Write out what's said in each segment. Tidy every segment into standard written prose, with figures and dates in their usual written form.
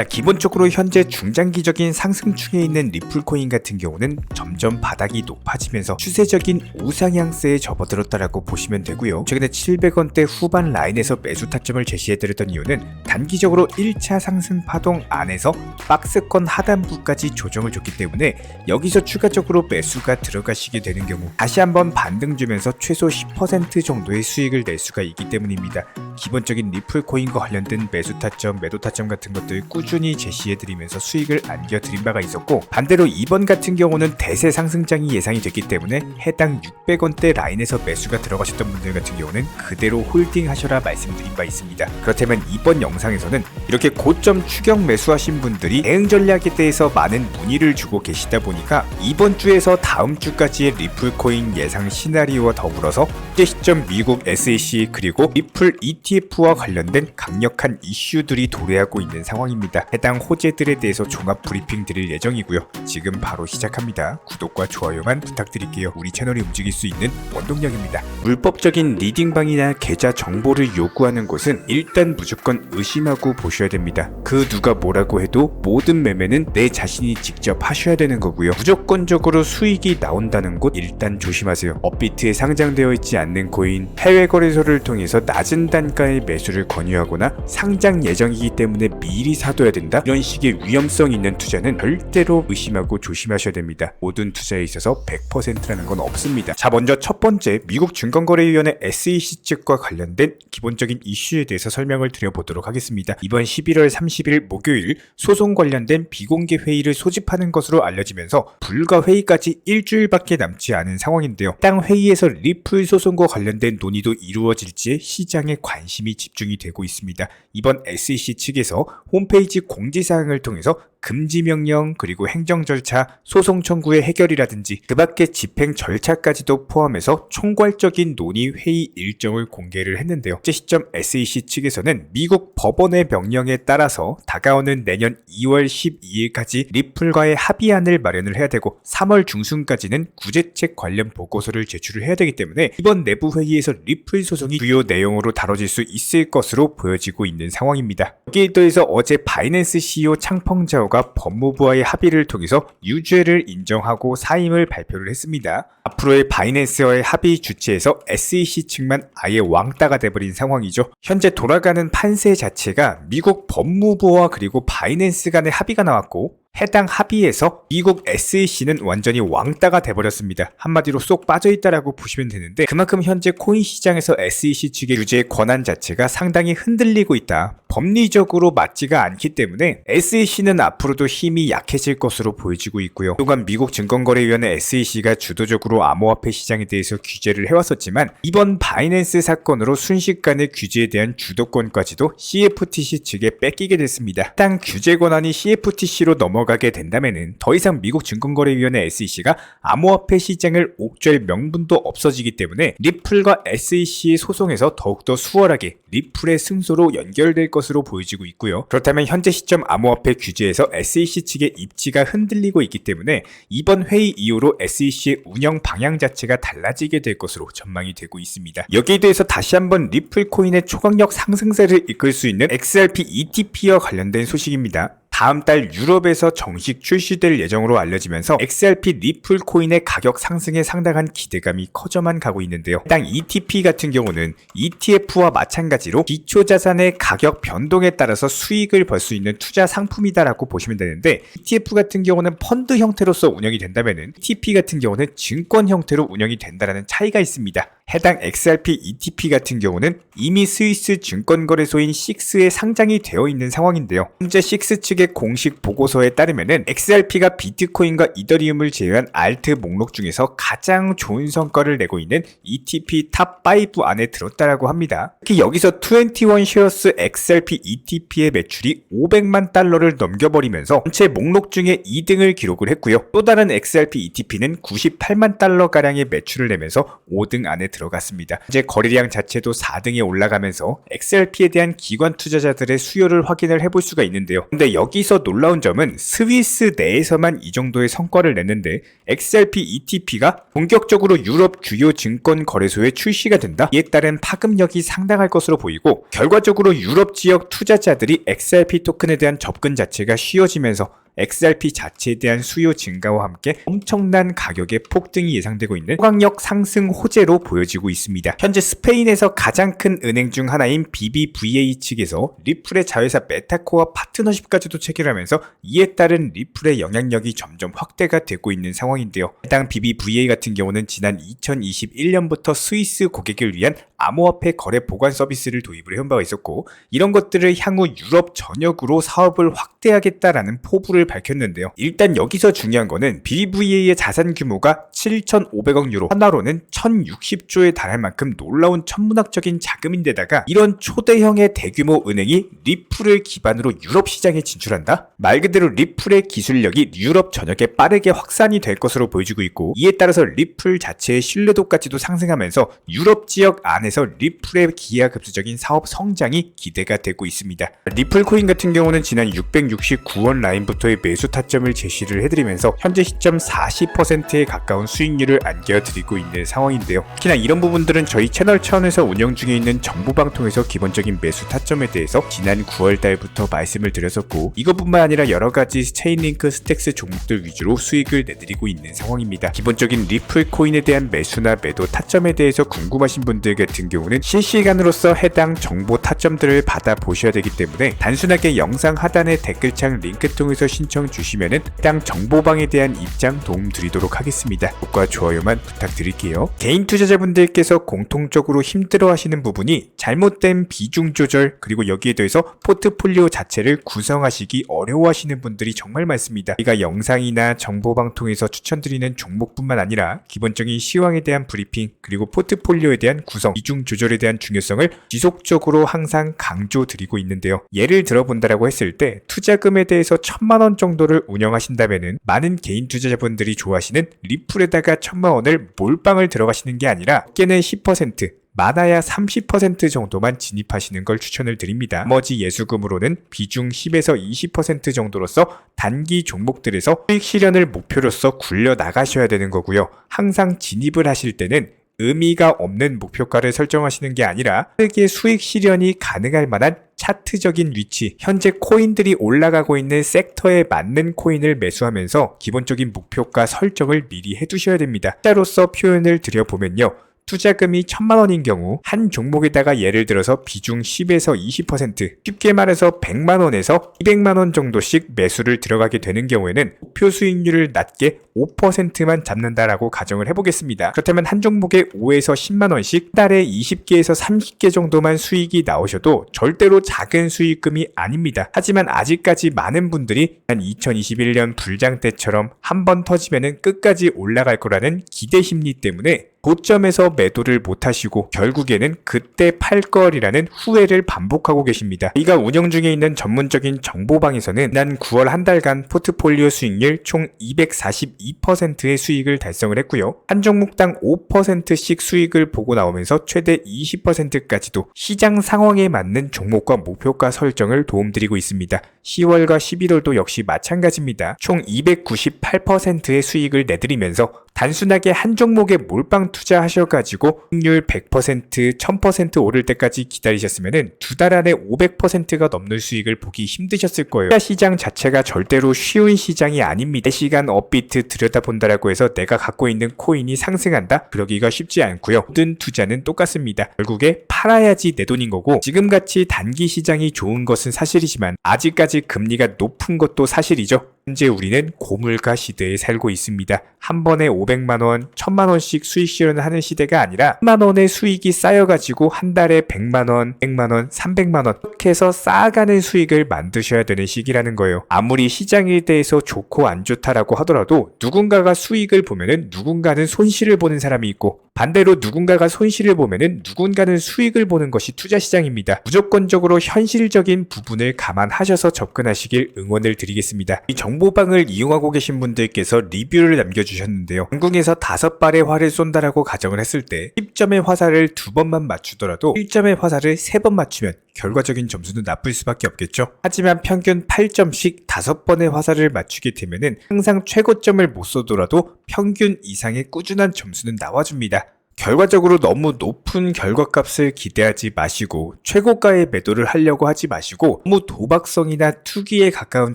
기본적으로 현재 중장기적인 상승충에 있는 리플코인 같은 경우는 점점 바닥이 높아지면서 추세적인 우상향세에 접어들었다라고 보시면 되고요. 최근에 700원대 후반 라인에서 매수 타점을 제시해드렸던 이유는 단기적으로 1차 상승 파동 안에서 박스권 하단부까지 조정을 줬기 때문에 여기서 추가적으로 매수가 들어가시게 되는 경우 다시 한번 반등 주면서 최소 10% 정도의 수익을 낼 수가 있기 때문입니다. 기본적인 리플코인과 관련된 매수 타점, 매도 타점 같은 것들 꾸준히 제시해드리면서 수익을 안겨드린 바가 있었고, 반대로 이번 같은 경우는 대세 상승장이 예상이 됐기 때문에 해당 600원대 라인에서 매수가 들어가셨던 분들 같은 경우는 그대로 홀딩하셔라 말씀드린 바 있습니다. 그렇다면 이번 영상에서는 이렇게 고점 추격 매수하신 분들이 대응 전략에 대해서 많은 문의를 주고 계시다 보니까 이번 주에서 다음 주까지의 리플코인 예상 시나리오와 더불어서 현재 시점 미국 SEC 그리고 리플 ETF와 관련된 강력한 이슈들이 도래하고 있는 상황입니다. 해당 호재들에 대해서 종합 브리핑 드릴 예정이고요. 지금 바로 시작합니다. 구독과 좋아요만 부탁드릴게요. 우리 채널이 움직일 수 있는 원동력입니다. 물법적인 리딩방이나 계좌 정보를 요구하는 곳은 일단 무조건 의심하고 보셔야 됩니다. 그 누가 뭐라고 해도 모든 매매는 내 자신이 직접 하셔야 되는 거고요. 무조건적으로 수익이 나온다는 곳 일단 조심하세요. 업비트에 상장되어 있지 않는 코인, 해외 거래소를 통해서 낮은 단가의 매수를 권유하거나 상장 예정이기 때문에 미리 사둬야 된다, 이런 식의 위험성 있는 투자는 절대로 의심하고 조심하셔야 됩니다. 모든 투자에 있어서 100%라는 건 없습니다. 자, 먼저 첫 번째 미국 증권거래위원회 SEC 측과 관련된 기본적인 이슈에 대해서 설명을 드려보도록 하겠습니다. 이번 11월 30일 목요일 소송 관련된 비공개 회의를 소집하는 것으로 알려지면서 불가 회의까지 일주일밖에 남지 않은 상황인데요. 해당 회의에서 리플 소송과 관련된 논의도 이루어질지에 시장에 관심이 집중이 되고 있습니다. 이번 SEC 측에서 홈페이지 공지사항을 통해서 금지 명령 그리고 행정 절차, 소송 청구의 해결이라든지 그 밖의 집행 절차까지도 포함해서 총괄적인 논의 회의 일정을 공개를 했는데요. 현재 시점 SEC 측에서는 미국 법원의 명령에 따라서 다가오는 내년 2월 12일까지 리플과의 합의안을 마련을 해야 되고 3월 중순까지는 구제책 관련 보고서를 제출을 해야 되기 때문에 이번 내부 회의에서 리플 소송이 주요 내용으로 다뤄질 수 있을 것으로 보여지고 있는 상황입니다. 여기에 더해서 어제 바이낸스 CEO 창펑자오가 법무부와의 합의를 통해서 유죄를 인정하고 사임을 발표를 했습니다. 앞으로의 바이낸스와의 합의 주체에서 SEC 측만 아예 왕따가 돼버린 상황이죠. 현재 돌아가는 판세 자체가 미국 법무부와 그리고 바이낸스 간의 합의가 나왔고, 해당 합의에서 미국 SEC는 완전히 왕따가 돼버렸습니다. 한마디로 쏙 빠져있다라고 보시면 되는데, 그만큼 현재 코인 시장에서 SEC 측의 규제의 권한 자체가 상당히 흔들리고 있다, 법리적으로 맞지가 않기 때문에 SEC는 앞으로도 힘이 약해질 것으로 보여지고 있고요. 또한 미국 증권거래위원회 SEC가 주도적으로 암호화폐 시장에 대해서 규제를 해왔었지만 이번 바이낸스 사건으로 순식간에 규제에 대한 주도권까지도 CFTC 측에 뺏기게 됐습니다. 해당 규제 권한이 CFTC로 넘어가게 된다면 더 이상 미국 증권거래위원회 SEC가 암호화폐 시장을 옥죄할 명분도 없어지기 때문에 리플과 SEC의 소송에서 더욱더 수월하게 리플의 승소로 연결될 것으로 보여지고 있고요. 그렇다면 현재 시점 암호화폐 규제에서 SEC 측의 입지가 흔들리고 있기 때문에 이번 회의 이후로 SEC의 운영 방향 자체가 달라지게 될 것으로 전망이 되고 있습니다. 여기에 대해서 다시 한번 리플 코인의 초강력 상승세를 이끌 수 있는 XRP ETP와 관련된 소식입니다. 다음 달 유럽에서 정식 출시될 예정으로 알려지면서 XRP 리플 코인의 가격 상승에 상당한 기대감이 커져만 가고 있는데요. 해당 ETP 같은 경우는 ETF와 마찬가지로 기초자산의 가격 변동에 따라서 수익을 벌 수 있는 투자 상품이다라고 보시면 되는데, ETF 같은 경우는 펀드 형태로서 운영이 된다면 ETP 같은 경우는 증권 형태로 운영이 된다는 차이가 있습니다. 해당 XRP ETP 같은 경우는 이미 스위스 증권거래소인 식스에 상장이 되어 있는 상황인데요. 현재 식스 측의 공식 보고서에 따르면 XRP가 비트코인과 이더리움을 제외한 알트 목록 중에서 가장 좋은 성과를 내고 있는 ETP 탑5 안에 들었다라고 합니다. 특히 여기서 21 쉐어스 XRP ETP의 매출이 500만 달러를 넘겨버리면서 전체 목록 중에 2등을 기록을 했고요. 또 다른 XRP ETP는 98만 달러가량의 매출을 내면서 5등 안에 들었습니다. 들어갔습니다. 현재 거래량 자체도 4등에 올라가면서 XRP에 대한 기관 투자자들의 수요를 확인을 해볼 수가 있는데요. 근데 여기서 놀라운 점은 스위스 내에서만 이 정도의 성과를 냈는데 XRP ETP가 본격적으로 유럽 주요 증권 거래소에 출시가 된다. 이에 따른 파급력이 상당할 것으로 보이고 결과적으로 유럽 지역 투자자들이 XRP 토큰에 대한 접근 자체가 쉬워지면서 XRP 자체에 대한 수요 증가와 함께 엄청난 가격의 폭등이 예상되고 있는 호강력 상승 호재로 보여지고 있습니다. 현재 스페인에서 가장 큰 은행 중 하나인 BBVA 측에서 리플의 자회사 메타코와 파트너십까지도 체결하면서 이에 따른 리플의 영향력이 점점 확대가 되고 있는 상황인데요. 해당 BBVA 같은 경우는 지난 2021년부터 스위스 고객을 위한 암호화폐 거래 보관 서비스를 도입을 해온 바가 있었고 이런 것들을 향후 유럽 전역으로 사업을 확대하겠다라는 포부를 밝혔는데요. 일단 여기서 중요한 거는 BBVA의 자산 규모가 7,500억 유로, 하나로는 1,060조에 달할 만큼 놀라운 천문학적인 자금인데다가 이런 초대형의 대규모 은행이 리플을 기반으로 유럽 시장에 진출한다? 말 그대로 리플의 기술력이 유럽 전역에 빠르게 확산이 될 것으로 보여지고 있고 이에 따라서 리플 자체의 신뢰도까지도 상승하면서 유럽 지역 안에서 리플의 기하급수적인 사업 성장이 기대가 되고 있습니다. 리플 코인 같은 경우는 지난 669원 라인부터의 매수 타점을 제시를 해드리면서 현재 시점 40%에 가까운 수익률을 안겨드리고 있는 상황인데요. 특히나 이런 부분들은 저희 채널 차원에서 운영 중에 있는 정보방통에서 기본적인 매수 타점에 대해서 지난 9월달부터 말씀을 드렸었고 이것뿐만 아니라 여러가지 체인링크 스택스 종목들 위주로 수익을 내드리고 있는 상황입니다. 기본적인 리플 코인에 대한 매수나 매도 타점에 대해서 궁금하신 분들 같은 경우는 실시간으로서 해당 정보 타점들을 받아보셔야 되기 때문에 단순하게 영상 하단의 댓글창 링크 통해서 신청 주시면은 해당 정보방에 대한 입장 도움 드리도록 하겠습니다. 구독과 좋아요만 부탁드릴게요. 개인 투자자분들께서 공통적으로 힘들어 하시는 부분이 잘못된 비중 조절 그리고 여기에 더해서 포트폴리오 자체를 구성하시기 어려워하시는 분들이 정말 많습니다. 우리가 영상이나 정보방 통해서 추천드리는 종목뿐만 아니라 기본적인 시황에 대한 브리핑 그리고 포트폴리오에 대한 구성, 비중 조절에 대한 중요성을 지속적으로 항상 강조드리고 있는데요. 예를 들어본다라고 했을 때 투자금에 대해서 1,000만 원 정도를 운영하신다면은 많은 개인 투자자분들이 좋아하시는 리플에다가 1,000만 원을 몰빵을 들어가시는 게 아니라 깨는 10%, 많아야 30% 정도만 진입하시는 걸 추천을 드립니다. 나머지 예수금으로는 비중 10에서 20% 정도로서 단기 종목들에서 수익 실현을 목표로서 굴려 나가셔야 되는 거고요. 항상 진입을 하실 때는 의미가 없는 목표가를 설정하시는 게 아니라 빠르게 수익 실현이 가능할 만한 차트적인 위치, 현재 코인들이 올라가고 있는 섹터에 맞는 코인을 매수하면서 기본적인 목표가 설정을 미리 해두셔야 됩니다. 숫자로서 표현을 드려보면요. 투자금이 1,000만 원인 경우 한 종목에다가 예를 들어서 비중 10에서 20%, 쉽게 말해서 100만 원에서 200만 원 정도씩 매수를 들어가게 되는 경우에는 목표 수익률을 낮게 5%만 잡는다라고 가정을 해보겠습니다. 그렇다면 한 종목에 5에서 10만 원씩 달에 20개에서 30개 정도만 수익이 나오셔도 절대로 작은 수익금이 아닙니다. 하지만 아직까지 많은 분들이 한 2021년 불장 때처럼 한 번 터지면은 끝까지 올라갈 거라는 기대 심리 때문에 고점에서 매도를 못하시고 결국에는 그때 팔 걸이라는 후회를 반복하고 계십니다. 저희가 운영 중에 있는 전문적인 정보방에서는 지난 9월 한 달간 포트폴리오 수익률 총 242%의 수익을 달성을 했고요. 한 종목당 5%씩 수익을 보고 나오면서 최대 20%까지도 시장 상황에 맞는 종목과 목표가 설정을 도움드리고 있습니다. 10월과 11월도 역시 마찬가지입니다. 총 298%의 수익을 내드리면서 단순하게 한 종목에 몰빵 투자하셔가지고 수익률 100%, 1000% 오를 때까지 기다리셨으면 두 달 안에 500%가 넘는 수익을 보기 힘드셨을 거예요. 투자 시장 자체가 절대로 쉬운 시장이 아닙니다. 시간 업비트 들여다본다라고 해서 내가 갖고 있는 코인이 상승한다? 그러기가 쉽지 않고요. 모든 투자는 똑같습니다. 결국에 팔아야지 내 돈인 거고 지금같이 단기 시장이 좋은 것은 사실이지만 아직까지 금리가 높은 것도 사실이죠. 현재 우리는 고물가 시대에 살고 있습니다. 한 번에 500만원, 1000만원씩 수익 실현을 하는 시대가 아니라 10만원의 수익이 쌓여가지고 한 달에 100만원, 100만원, 300만원 이렇게 해서 쌓아가는 수익을 만드셔야 되는 시기라는 거예요. 아무리 시장에 대해서 좋고 안 좋다라고 하더라도 누군가가 수익을 보면은 누군가는 손실을 보는 사람이 있고 반대로 누군가가 손실을 보면은 누군가는 수익을 보는 것이 투자 시장입니다. 무조건적으로 현실적인 부분을 감안하셔서 접근하시길 응원을 드리겠습니다. 이 정보 정보방을 이용하고 계신 분들께서 리뷰를 남겨주셨는데요. 양궁에서 5발의 활을 쏜다라고 가정을 했을 때 10점의 화살을 2번만 맞추더라도 1점의 화살을 3번 맞추면 결과적인 점수는 나쁠 수밖에 없겠죠. 하지만 평균 8점씩 5번의 화살을 맞추게 되면은 항상 최고점을 못 쏘더라도 평균 이상의 꾸준한 점수는 나와줍니다. 결과적으로 너무 높은 결과값을 기대하지 마시고 최고가의 매도를 하려고 하지 마시고 너무 도박성이나 투기에 가까운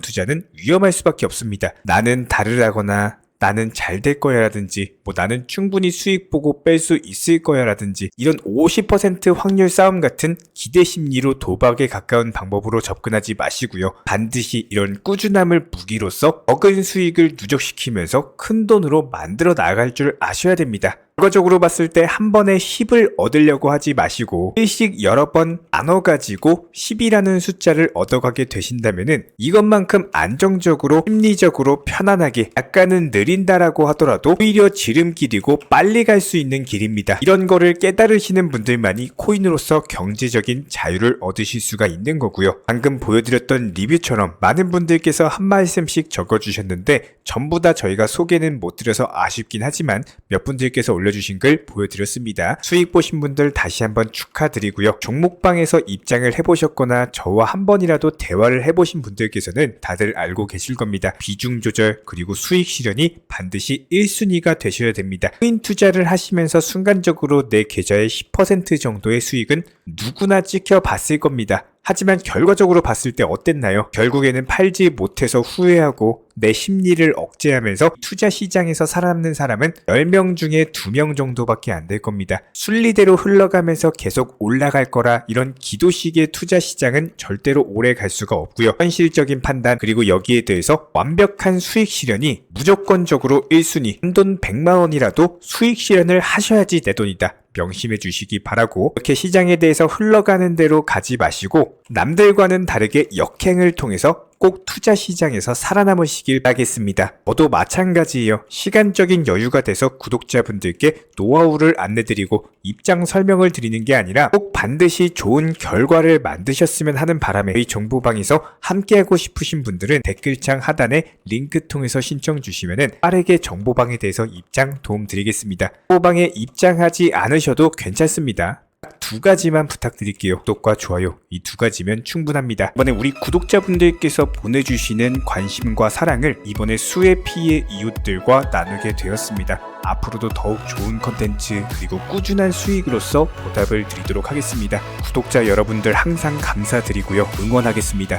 투자는 위험할 수밖에 없습니다. 나는 다르다거나 나는 잘 될 거야 라든지 나는 충분히 수익 보고 뺄 수 있을 거야 라든지 이런 50% 확률 싸움 같은 기대 심리로 도박에 가까운 방법으로 접근하지 마시고요. 반드시 이런 꾸준함을 무기로써 적은 수익을 누적시키면서 큰 돈으로 만들어 나갈 줄 아셔야 됩니다. 결과적으로 봤을 때 한 번에 10을 얻으려고 하지 마시고 일씩 여러 번 나눠가지고 10이라는 숫자를 얻어가게 되신다면은 이것만큼 안정적으로 심리적으로 편안하게 약간은 느린다라고 하더라도 오히려 지름길이고 빨리 갈 수 있는 길입니다. 이런 거를 깨달으시는 분들만이 코인으로서 경제적인 자유를 얻으실 수가 있는 거고요. 방금 보여드렸던 리뷰처럼 많은 분들께서 한 말씀씩 적어주셨는데 전부 다 저희가 소개는 못 드려서 아쉽긴 하지만 몇 분들께서 올려주신 글 보여드렸습니다. 수익 보신 분들 다시 한번 축하드리고요. 종목방에서 입장을 해보셨거나 저와 한 번이라도 대화를 해보신 분들께서는 다들 알고 계실 겁니다. 비중 조절 그리고 수익 실현이 반드시 1순위가 되셔야 됩니다. 코인 투자를 하시면서 순간적으로 내 계좌의 10% 정도의 수익은 누구나 찍혀봤을 겁니다. 하지만 결과적으로 봤을 때 어땠나요? 결국에는 팔지 못해서 후회하고 내 심리를 억제하면서 투자 시장에서 살아남는 사람은 10명 중에 2명 정도밖에 안 될 겁니다. 순리대로 흘러가면서 계속 올라갈 거라 이런 기도식의 투자 시장은 절대로 오래 갈 수가 없고요. 현실적인 판단 그리고 여기에 대해서 완벽한 수익 실현이 무조건적으로 1순위 한돈 100만 원이라도 수익 실현을 하셔야지 내 돈이다. 명심해 주시기 바라고 이렇게 시장에 대해서 흘러가는 대로 가지 마시고 남들과는 다르게 역행을 통해서 꼭 투자 시장에서 살아남으시길 바라겠습니다. 저도 마찬가지예요. 시간적인 여유가 돼서 구독자분들께 노하우를 안내드리고 입장 설명을 드리는 게 아니라 꼭 반드시 좋은 결과를 만드셨으면 하는 바람에 저희 정보방에서 함께하고 싶으신 분들은 댓글창 하단에 링크 통해서 신청 주시면은 빠르게 정보방에 대해서 입장 도움 드리겠습니다. 정보방에 입장하지 않으셔도 괜찮습니다. 딱 2가지만 부탁드릴게요. 구독과 좋아요 이 2가지면 충분합니다. 이번에 우리 구독자분들께서 보내주시는 관심과 사랑을 이번에 수혜 피해 이웃들과 나누게 되었습니다. 앞으로도 더욱 좋은 컨텐츠 그리고 꾸준한 수익으로서 보답을 드리도록 하겠습니다. 구독자 여러분들 항상 감사드리고요. 응원하겠습니다.